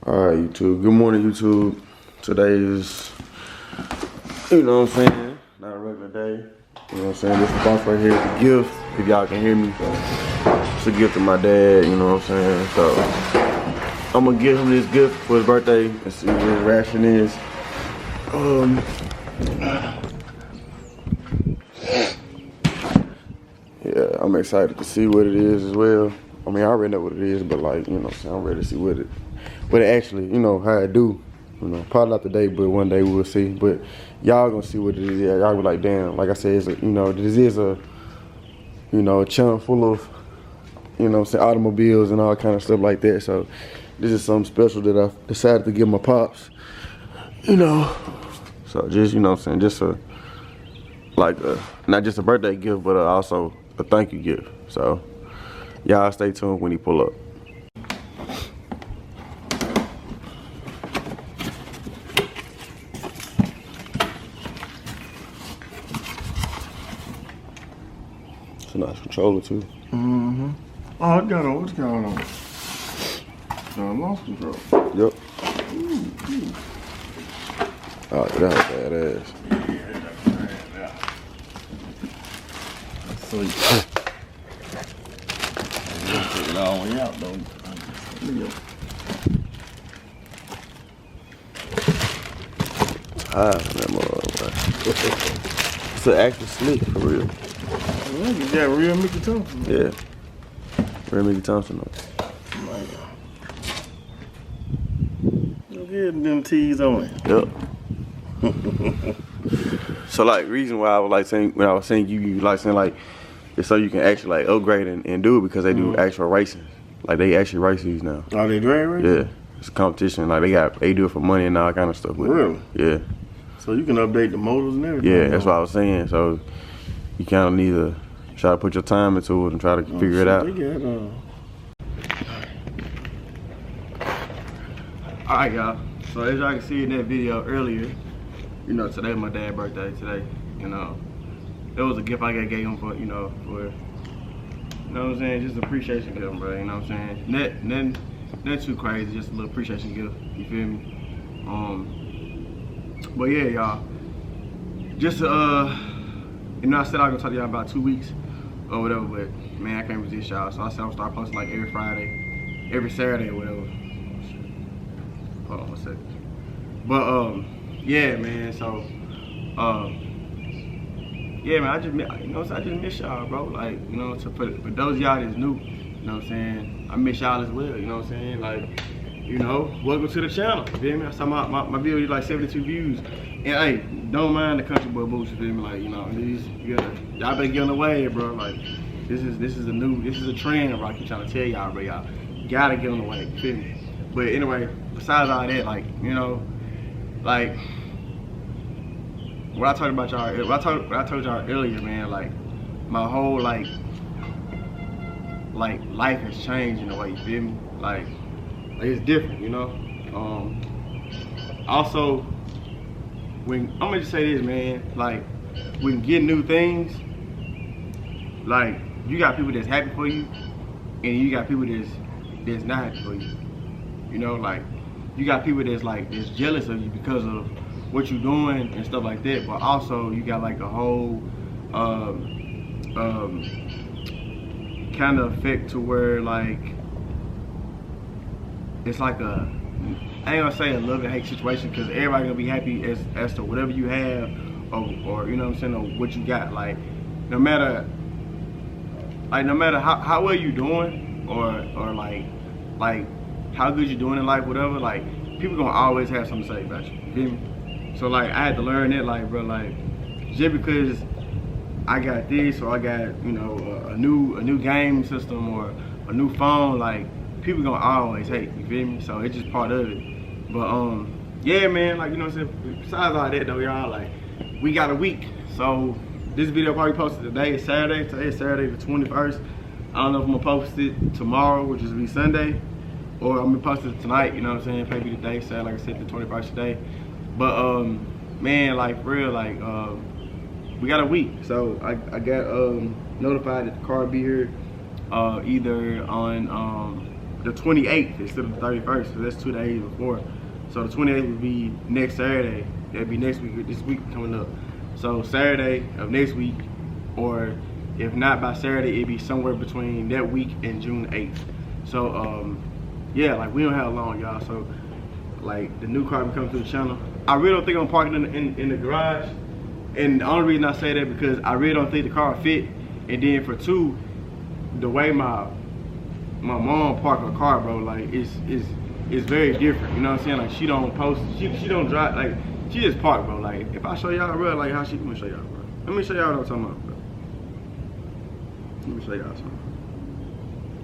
Alright, YouTube. Good morning, YouTube. Today is, you know what I'm saying, not a regular day. You know what I'm saying? This box right here is a gift, if y'all can hear me. It's a gift to my dad, you know what I'm saying? So, I'm gonna give him this gift for his birthday and see what his reaction is. Yeah, I'm excited to see what it is as well. I mean, I already know what it is, but like, you know what I'm saying, I'm ready to see what it actually, you know, how it do. You know, probably not today, but one day we'll see. But y'all gonna see what it is. Yeah, y'all be like, damn, like I said, it's a, you know, this is a, you know, a chunk full of, you know what I'm saying, automobiles and all kind of stuff like that. So this is something special that I decided to give my pops, you know. So just, you know what I'm saying, just a, like a, not just a birthday gift, but also a thank you gift. So y'all stay tuned when he pull up. It's a nice controller too. Mm-hmm. Oh, I got on. What's going on? No, I lost control. Yep. Oh, that was badass. So you take it all the way out, though. That motherfucker. It's an actual slick for real. Yeah, you got real Mickey Thompson. Yeah. Real Mickey Thompson though. Look at them T's on it. Yep. So like, reason why I was like saying, when I was saying you like saying like, it's so you can actually like upgrade and do it because they do actual racing. Like they actually race these now. Are they drag racing? Yeah. It's a competition. Like they do it for money and all kind of stuff with really? it. Yeah. So you can update the motors and everything. Yeah, that's what I was saying. So you kind of need to try to put your time into it and try to figure it out. They got, Alright, y'all. So as y'all can see in that video earlier, you know, today my dad's birthday today. You know, it was a gift I gave him for, you know, for, you know what I'm saying, just appreciation gift, bro. You know what I'm saying? Nothing too crazy, just a little appreciation gift. You feel me? But yeah, y'all. Just you know, I said I was gonna talk to y'all about 2 weeks or whatever, but man, I can't resist y'all. So I said I'm gonna start posting like every Friday, every Saturday or whatever. Hold on one second. But yeah, man. So yeah, man. I just miss y'all, bro. Like, you know, for those of y'all that's new, you know what I'm saying, I miss y'all as well. You know what I'm saying? Like, you know, welcome to the channel. You feel me? I saw my video is like 72 views, and hey, don't mind the country boy boots. You feel me? Like, you know, y'all better get on the way, bro. Like, this is a trend, bro. I keep trying to tell y'all, bro. Y'all gotta get on the way. You feel me? But anyway, besides all that, like, you know, like what I told y'all earlier, man, like my whole like life has changed in a way, you feel me? Like it's different, you know? Also, when I'm gonna just say this, man, like when you get new things, like you got people that's happy for you and you got people that's not happy for you. You know, like you got people that's jealous of you because of what you're doing and stuff like that, but also you got like a whole kind of effect to where like it's like a, I ain't gonna say a love and hate situation, because everybody gonna be happy as to whatever you have or you know what I'm saying, or what you got. Like no matter how well you doing or like how good you doing in life, whatever, like people gonna always have something to say about you. You feel me? So like I had to learn that, like, bro, like just because I got this or I got, you know, a new game system or a new phone, like people gonna always hate. You feel me? So it's just part of it. But yeah, man, like, you know what I'm saying. Besides all that though, y'all, like we got a week. So this video probably posted today. It's Saturday. Today is Saturday the 21st. I don't know if I'm gonna post it tomorrow, which is be Sunday, or I'm gonna post it tonight. You know what I'm saying? Maybe today, Saturday, like I said, the 21st today. But man, like for real, like we got a week. So I got notified that the car will be here either on the 28th instead of the 31st, so that's 2 days before. So the 28th would be next Saturday. That'd be next week, this week coming up. So Saturday of next week, or if not by Saturday, it'd be somewhere between that week and June 8th. So yeah, like we don't have long, y'all. So like the new car be coming through the channel. I really don't think I'm parking in the garage. And the only reason I say that because I really don't think the car will fit. And then for two, the way my mom park her car, bro, like it's very different. You know what I'm saying? Like she don't post, she don't drive, like she just park, bro. Like if I show y'all, bro, like how she, let me show y'all, bro. Let me show y'all what I'm talking about, bro. Let me show y'all something.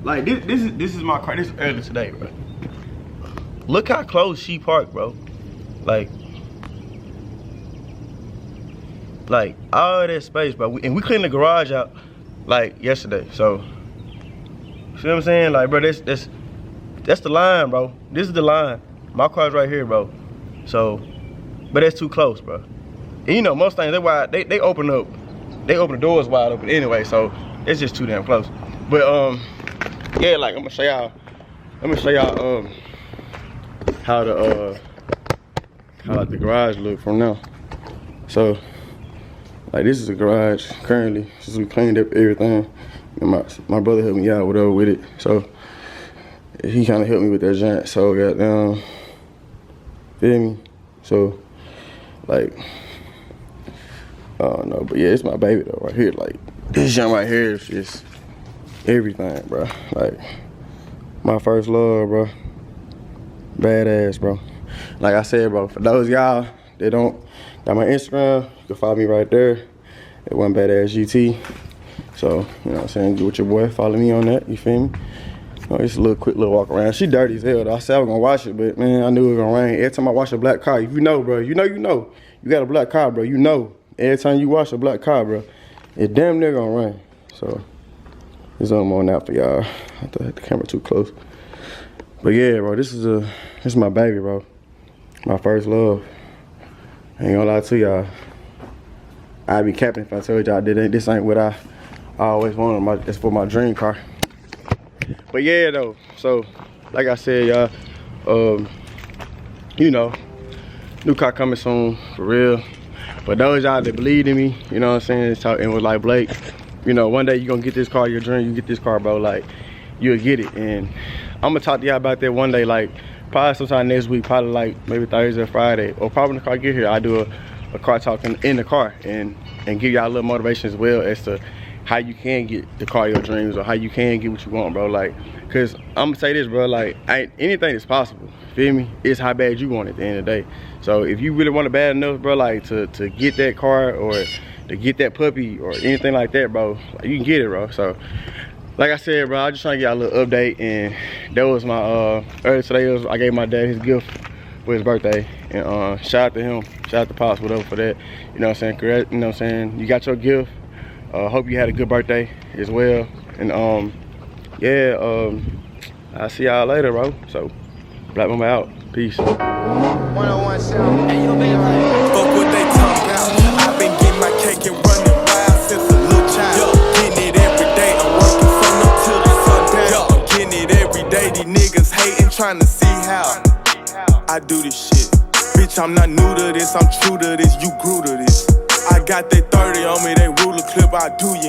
Like this is my car. This is early today, bro. Look how close she parked, bro. Like all that space, bro. And we cleaned the garage out like yesterday. So you see what I'm saying? Like, bro, that's the line, bro. This is the line. My car's right here, bro. So, but that's too close, bro. And you know, most things that's why they open the doors wide open anyway. So it's just too damn close. But yeah, like I'm gonna show y'all. How the garage look from now. So like this is the garage currently since we cleaned up everything. And my brother helped me out whatever with it. So he kind of helped me with that giant. So goddamn, feel me? So like I don't know, but yeah, it's my baby though right here. Like this jump right here is just everything, bro. Like my first love, bro. Badass, bro. Like I said, bro, for those y'all that don't got my Instagram, you can follow me right there at One Badass GT. So, you know what I'm saying, get with your boy, follow me on that, you feel me? You know, it's a little quick little walk around. She dirty as hell though. I said I was gonna wash it, but man, I knew it was gonna rain. Every time I wash a black car, if you know, bro, you know. You got a black car, bro, you know. Every time you wash a black car, bro, it damn near gonna rain. So, it's on that for y'all. I thought I had the camera too close. But yeah, bro, this is my baby, bro. My first love. I ain't gonna lie to y'all. I'd be capping if I told y'all this ain't what I always wanted. It's for my dream car. But yeah, though. So, like I said, y'all, you know, new car coming soon, for real. But those y'all that believed in me, you know what I'm saying, and was like, Blake, you know, one day you gonna get this car, your dream, you get this car, bro, like, you'll get it. And I'm gonna talk to y'all about that one day, like, probably sometime next week, probably like maybe Thursday or Friday, or probably when the car get here, I do a car talk in the car and give y'all a little motivation as well as to how you can get the car of your dreams or how you can get what you want, bro. Like, cause I'm gonna say this, bro, like, anything is possible, feel me? It's how bad you want it at the end of the day. So if you really want it bad enough, bro, like to get that car or to get that puppy or anything like that, bro, like, you can get it, bro. So like I said, bro, I just trying to get a little update, and that was my earlier today. I gave my dad his gift for his birthday, and shout out to him, shout out to Pops, whatever, for that. You know what I'm saying? Correct. You know what I'm saying? You got your gift. Hope you had a good birthday as well. And yeah, I'll see y'all later, bro. So Black Mamba out. Peace. 101 sound. Hey, yo, fuck what they talk about. I've been getting my cake and running wild since a little child. Yo, getting it every day. I'm working from up till the sundown. Yo, I'm getting it every day. These niggas hating, trying to see how I do this shit. Bitch, I'm not new to this. I'm true to this. You grew to this. I got that 30 on me, that ruler clip. I do you.